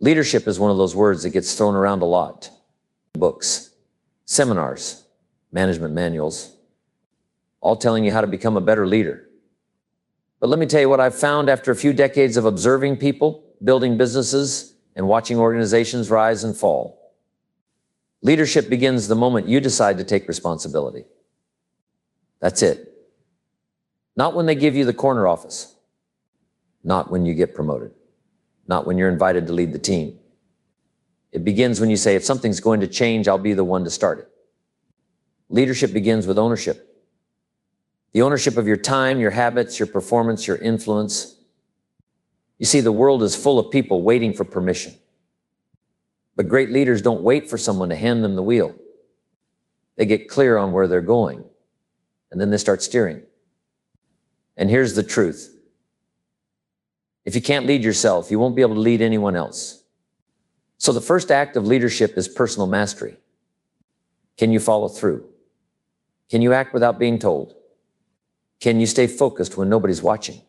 Leadership is one of those words that gets thrown around a lot. Books, seminars, management manuals, all telling you how to become a better leader. But let me tell you what I've found after a few decades of observing people, building businesses, and watching organizations rise and fall. Leadership begins the moment you decide to take responsibility. That's it. Not when they give you the corner office. Not when you get promoted. Not when you're invited to lead the team. It begins when you say, if something's going to change, I'll be the one to start it. Leadership begins with ownership. The ownership of your time, your habits, your performance, your influence. You see, the world is full of people waiting for permission. But great leaders don't wait for someone to hand them the wheel. They get clear on where they're going, and then they start steering. And here's the truth. If you can't lead yourself, you won't be able to lead anyone else. So the first act of leadership is personal mastery. Can you follow through? Can you act without being told? Can you stay focused when nobody's watching?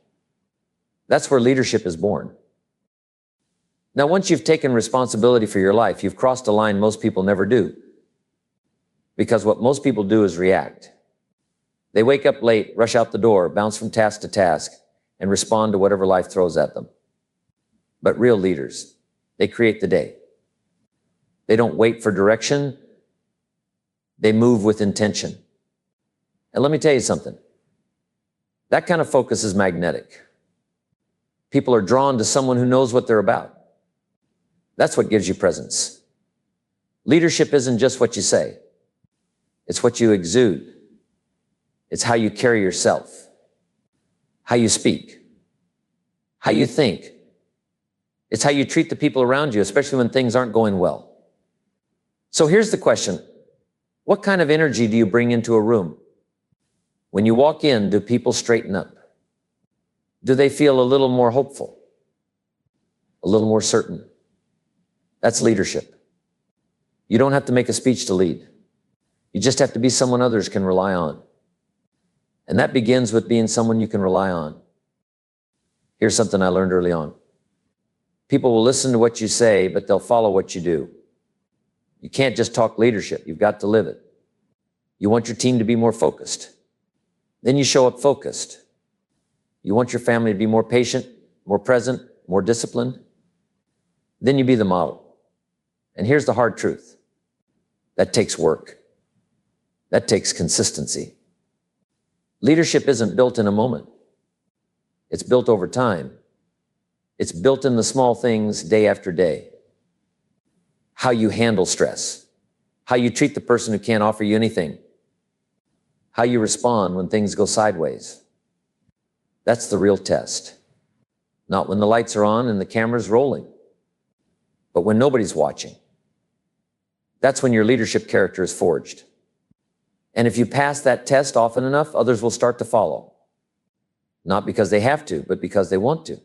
That's where leadership is born. Now, once you've taken responsibility for your life, you've crossed a line most people never do. Because what most people do is react. They wake up late, rush out the door, bounce from task to task, and respond to whatever life throws at them. But real leaders, they create the day. They don't wait for direction. They move with intention. And let me tell you something. That kind of focus is magnetic. People are drawn to someone who knows what they're about. That's what gives you presence. Leadership isn't just what you say. It's what you exude. It's how you carry yourself, how you speak, how you think. It's how you treat the people around you, especially when things aren't going well. So here's the question. What kind of energy do you bring into a room? When you walk in, do people straighten up? Do they feel a little more hopeful? A little more certain? That's leadership. You don't have to make a speech to lead. You just have to be someone others can rely on. And that begins with being someone you can rely on. Here's something I learned early on. People will listen to what you say, but they'll follow what you do. You can't just talk leadership. You've got to live it. You want your team to be more focused. Then you show up focused. You want your family to be more patient, more present, more disciplined. Then you be the model. And here's the hard truth. That takes work. That takes consistency. Leadership isn't built in a moment. It's built over time. It's built in the small things day after day. How you handle stress. How you treat the person who can't offer you anything. How you respond when things go sideways. That's the real test. Not when the lights are on and the camera's rolling, but when nobody's watching. That's when your leadership character is forged. And if you pass that test often enough, others will start to follow. Not because they have to, but because they want to.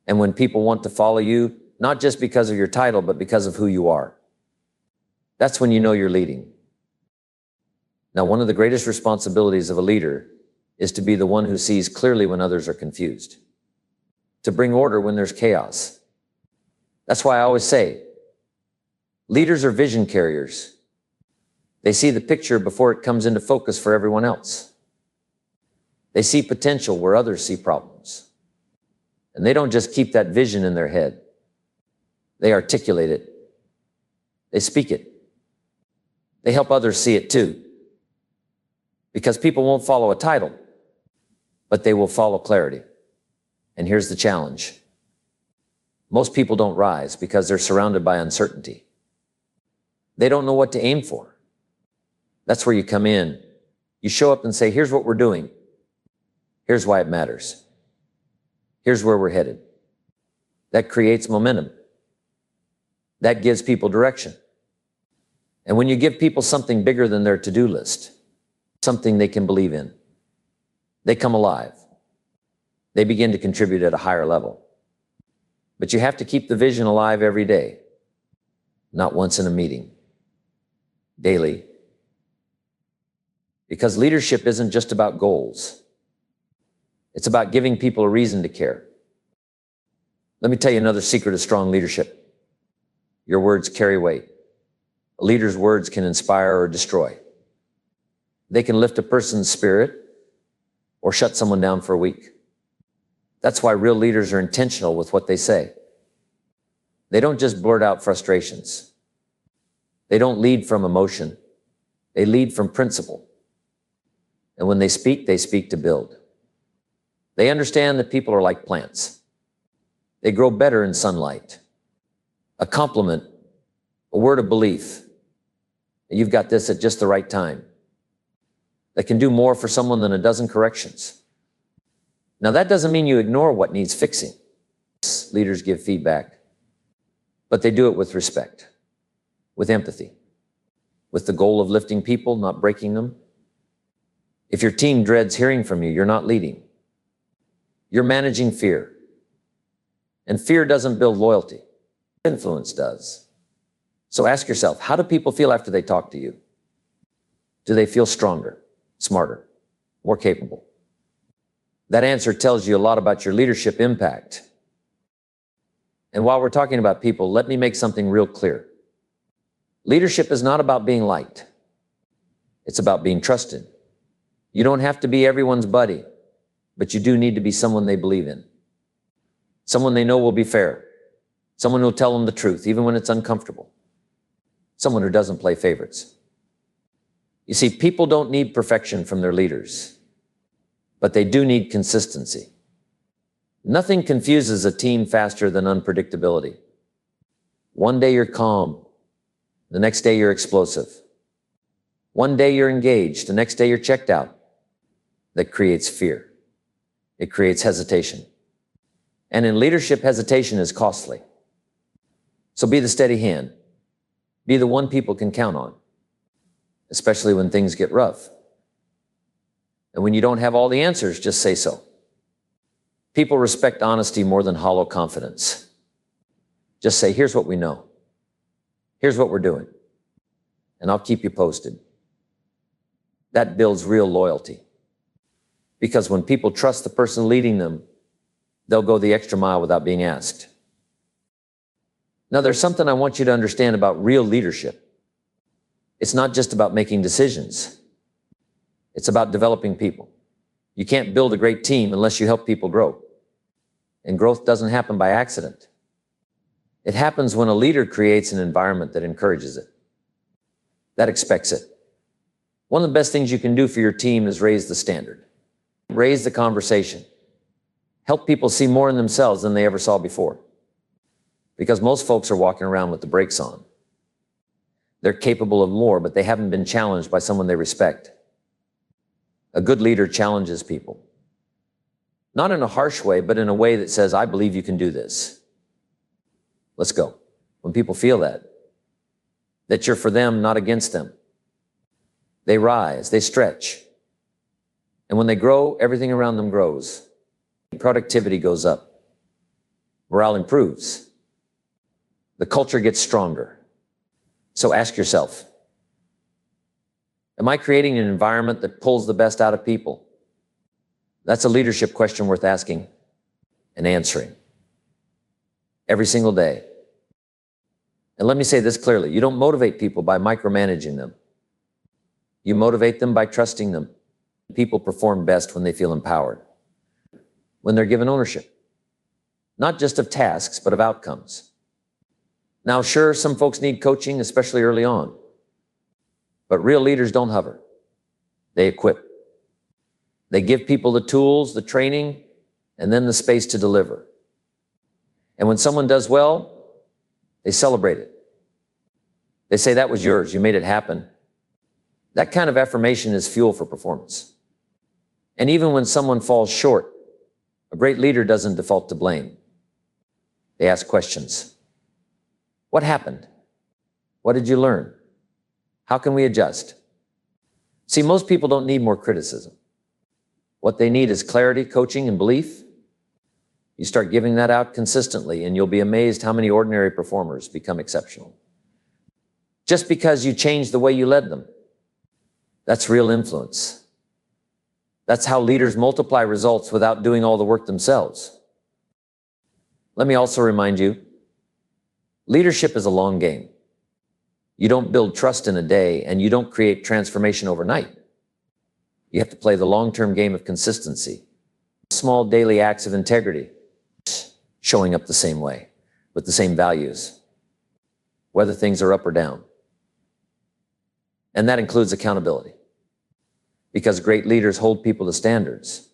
And when people want to follow you, not just because of your title, but because of who you are, that's when you know you're leading. Now, one of the greatest responsibilities of a leader is to be the one who sees clearly when others are confused, to bring order when there's chaos. That's why I always say, leaders are vision carriers. They see the picture before it comes into focus for everyone else. They see potential where others see problems. And they don't just keep that vision in their head. They articulate it. They speak it. They help others see it too. Because people won't follow a title, but they will follow clarity. And here's the challenge. Most people don't rise because they're surrounded by uncertainty. They don't know what to aim for. That's where you come in. You show up and say, here's what we're doing. Here's why it matters. Here's where we're headed. That creates momentum. That gives people direction. And when you give people something bigger than their to-do list, something they can believe in, they come alive. They begin to contribute at a higher level. But you have to keep the vision alive every day, not once in a meeting, daily. Because leadership isn't just about goals. It's about giving people a reason to care. Let me tell you another secret of strong leadership. Your words carry weight. A leader's words can inspire or destroy. They can lift a person's spirit or shut someone down for a week. That's why real leaders are intentional with what they say. They don't just blurt out frustrations. They don't lead from emotion. They lead from principle. And when they speak to build. They understand that people are like plants. They grow better in sunlight. A compliment, a word of belief, that you've got this at just the right time, that can do more for someone than a dozen corrections. Now, that doesn't mean you ignore what needs fixing. Leaders give feedback, but they do it with respect, with empathy, with the goal of lifting people, not breaking them. If your team dreads hearing from you, you're not leading. You're managing fear. And fear doesn't build loyalty. Influence does. So ask yourself, how do people feel after they talk to you? Do they feel stronger, smarter, more capable? That answer tells you a lot about your leadership impact. And while we're talking about people, let me make something real clear. Leadership is not about being liked. It's about being trusted. You don't have to be everyone's buddy, but you do need to be someone they believe in. Someone they know will be fair. Someone who will tell them the truth, even when it's uncomfortable. Someone who doesn't play favorites. You see, people don't need perfection from their leaders, but they do need consistency. Nothing confuses a team faster than unpredictability. One day you're calm, the next day you're explosive. One day you're engaged, the next day you're checked out. That creates fear. It creates hesitation. And in leadership, hesitation is costly. So be the steady hand. Be the one people can count on, especially when things get rough. And when you don't have all the answers, just say so. People respect honesty more than hollow confidence. Just say, here's what we know. Here's what we're doing. And I'll keep you posted. That builds real loyalty. Because when people trust the person leading them, they'll go the extra mile without being asked. Now, there's something I want you to understand about real leadership. It's not just about making decisions. It's about developing people. You can't build a great team unless you help people grow. And growth doesn't happen by accident. It happens when a leader creates an environment that encourages it, that expects it. One of the best things you can do for your team is raise the standard, raise the conversation, help people see more in themselves than they ever saw before. Because most folks are walking around with the brakes on. They're capable of more, but they haven't been challenged by someone they respect. A good leader challenges people. Not in a harsh way, but in a way that says, I believe you can do this. Let's go. When people feel that you're for them, not against them, they rise, they stretch. And when they grow, everything around them grows. Productivity goes up. Morale improves. The culture gets stronger. So ask yourself, am I creating an environment that pulls the best out of people? That's a leadership question worth asking and answering every single day. And let me say this clearly, you don't motivate people by micromanaging them. You motivate them by trusting them. People perform best when they feel empowered, when they're given ownership, not just of tasks, but of outcomes. Now, sure, some folks need coaching, especially early on, but real leaders don't hover. They equip. They give people the tools, the training, and then the space to deliver. And when someone does well, they celebrate it. They say, that was yours, you made it happen. That kind of affirmation is fuel for performance. And even when someone falls short, a great leader doesn't default to blame. They ask questions. What happened? What did you learn? How can we adjust? See, most people don't need more criticism. What they need is clarity, coaching, and belief. You start giving that out consistently, and you'll be amazed how many ordinary performers become exceptional. Just because you change the way you led them. That's real influence. That's how leaders multiply results without doing all the work themselves. Let me also remind you, leadership is a long game. You don't build trust in a day, and you don't create transformation overnight. You have to play the long-term game of consistency. Small daily acts of integrity, showing up the same way, with the same values, whether things are up or down. And that includes accountability. Because great leaders hold people to standards,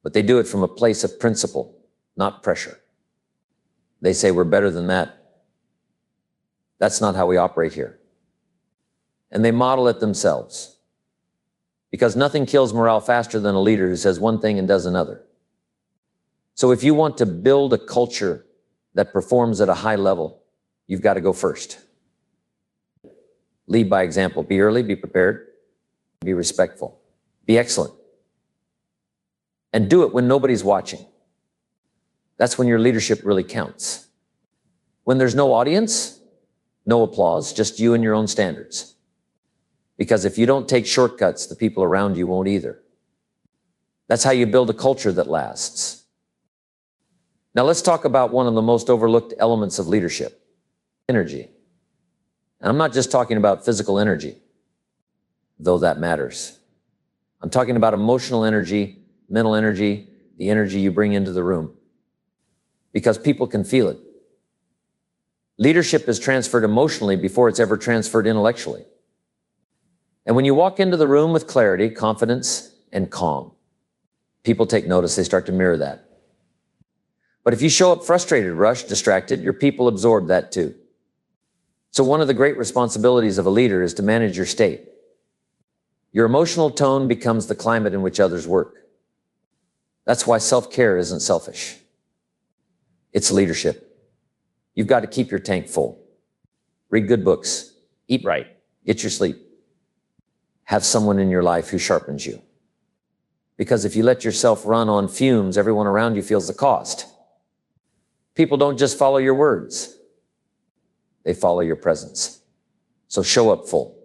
but they do it from a place of principle, not pressure. They say we're better than that. That's not how we operate here. And they model it themselves. Because nothing kills morale faster than a leader who says one thing and does another. So if you want to build a culture that performs at a high level, you've got to go first. Lead by example. Be early, be prepared, be respectful, be excellent. And do it when nobody's watching. That's when your leadership really counts. When there's no audience, no applause, just you and your own standards. Because if you don't take shortcuts, the people around you won't either. That's how you build a culture that lasts. Now let's talk about one of the most overlooked elements of leadership, energy. And I'm not just talking about physical energy, though that matters. I'm talking about emotional energy, mental energy, the energy you bring into the room. Because people can feel it. Leadership is transferred emotionally before it's ever transferred intellectually. And when you walk into the room with clarity, confidence, and calm, people take notice, they start to mirror that. But if you show up frustrated, rushed, distracted, your people absorb that too. So one of the great responsibilities of a leader is to manage your state. Your emotional tone becomes the climate in which others work. That's why self-care isn't selfish. It's leadership. You've got to keep your tank full. Read good books. Eat right. Get your sleep. Have someone in your life who sharpens you. Because if you let yourself run on fumes, everyone around you feels the cost. People don't just follow your words. They follow your presence. So show up full.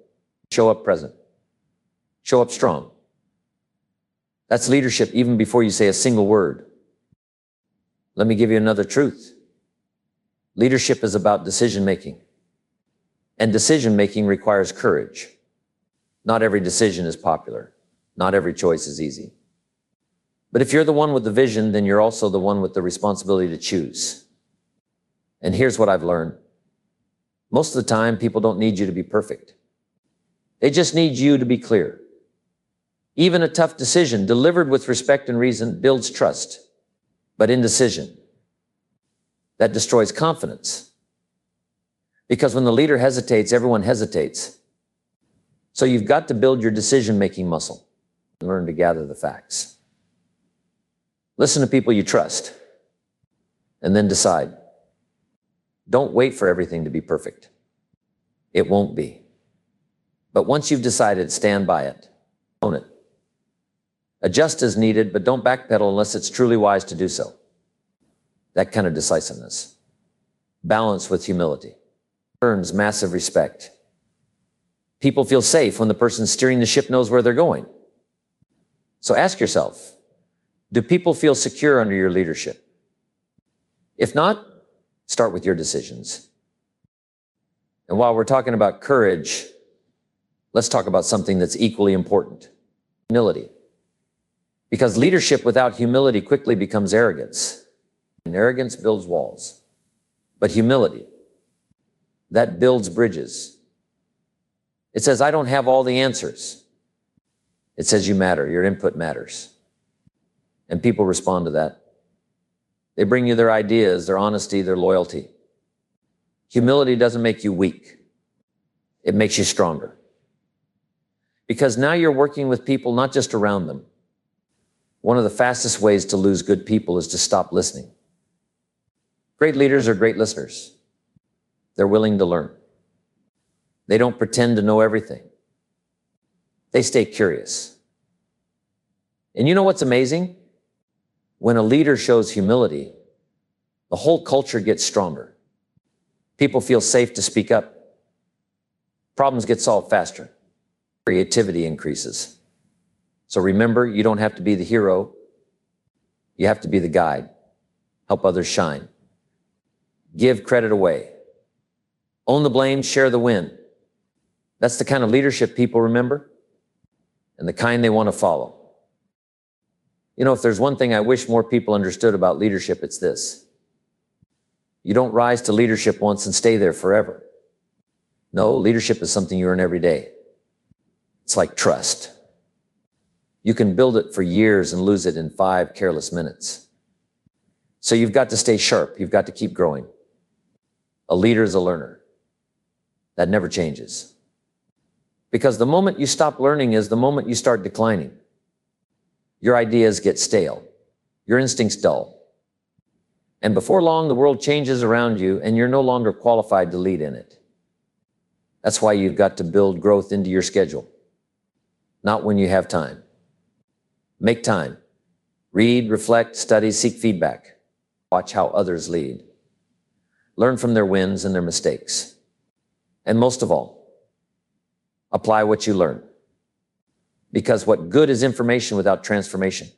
Show up present. Show up strong. That's leadership even before you say a single word. Let me give you another truth. Leadership is about decision-making. And decision-making requires courage. Not every decision is popular. Not every choice is easy. But if you're the one with the vision, then you're also the one with the responsibility to choose. And here's what I've learned. Most of the time, people don't need you to be perfect. They just need you to be clear. Even a tough decision delivered with respect and reason builds trust. But indecision, that destroys confidence. Because when the leader hesitates, everyone hesitates. So you've got to build your decision-making muscle and learn to gather the facts. Listen to people you trust, and then decide. Don't wait for everything to be perfect. It won't be. But once you've decided, stand by it. Own it. Adjust as needed, but don't backpedal unless it's truly wise to do so. That kind of decisiveness. Balance with humility. Earns massive respect. People feel safe when the person steering the ship knows where they're going. So ask yourself, do people feel secure under your leadership? If not, start with your decisions. And while we're talking about courage, let's talk about something that's equally important. Humility. Because leadership without humility quickly becomes arrogance. And arrogance builds walls. But humility, that builds bridges. It says, I don't have all the answers. It says you matter. Your input matters. And people respond to that. They bring you their ideas, their honesty, their loyalty. Humility doesn't make you weak. It makes you stronger. Because now you're working with people, not just around them. One of the fastest ways to lose good people is to stop listening. Great leaders are great listeners. They're willing to learn. They don't pretend to know everything. They stay curious. And you know what's amazing? When a leader shows humility, the whole culture gets stronger. People feel safe to speak up. Problems get solved faster. Creativity increases. So remember, you don't have to be the hero. You have to be the guide. help others shine. Give credit away. Own the blame, share the win. That's the kind of leadership people remember and the kind they want to follow. You know, if there's one thing I wish more people understood about leadership, it's this. You don't rise to leadership once and stay there forever. No, leadership is something you earn every day. It's like trust. You can build it for years and lose it in 5 careless minutes. So you've got to stay sharp. You've got to keep growing. A leader is a learner. That never changes. Because the moment you stop learning is the moment you start declining. Your ideas get stale. Your instincts dull. And before long, the world changes around you and you're no longer qualified to lead in it. That's why you've got to build growth into your schedule. Not when you have time. Make time. Read, reflect, study, seek feedback. Watch how others lead. Learn from their wins and their mistakes. And most of all, apply what you learn. Because what good is information without transformation?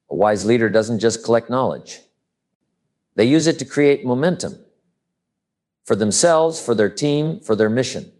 A wise leader doesn't just collect knowledge. They use it to create momentum for themselves, for their team, for their mission.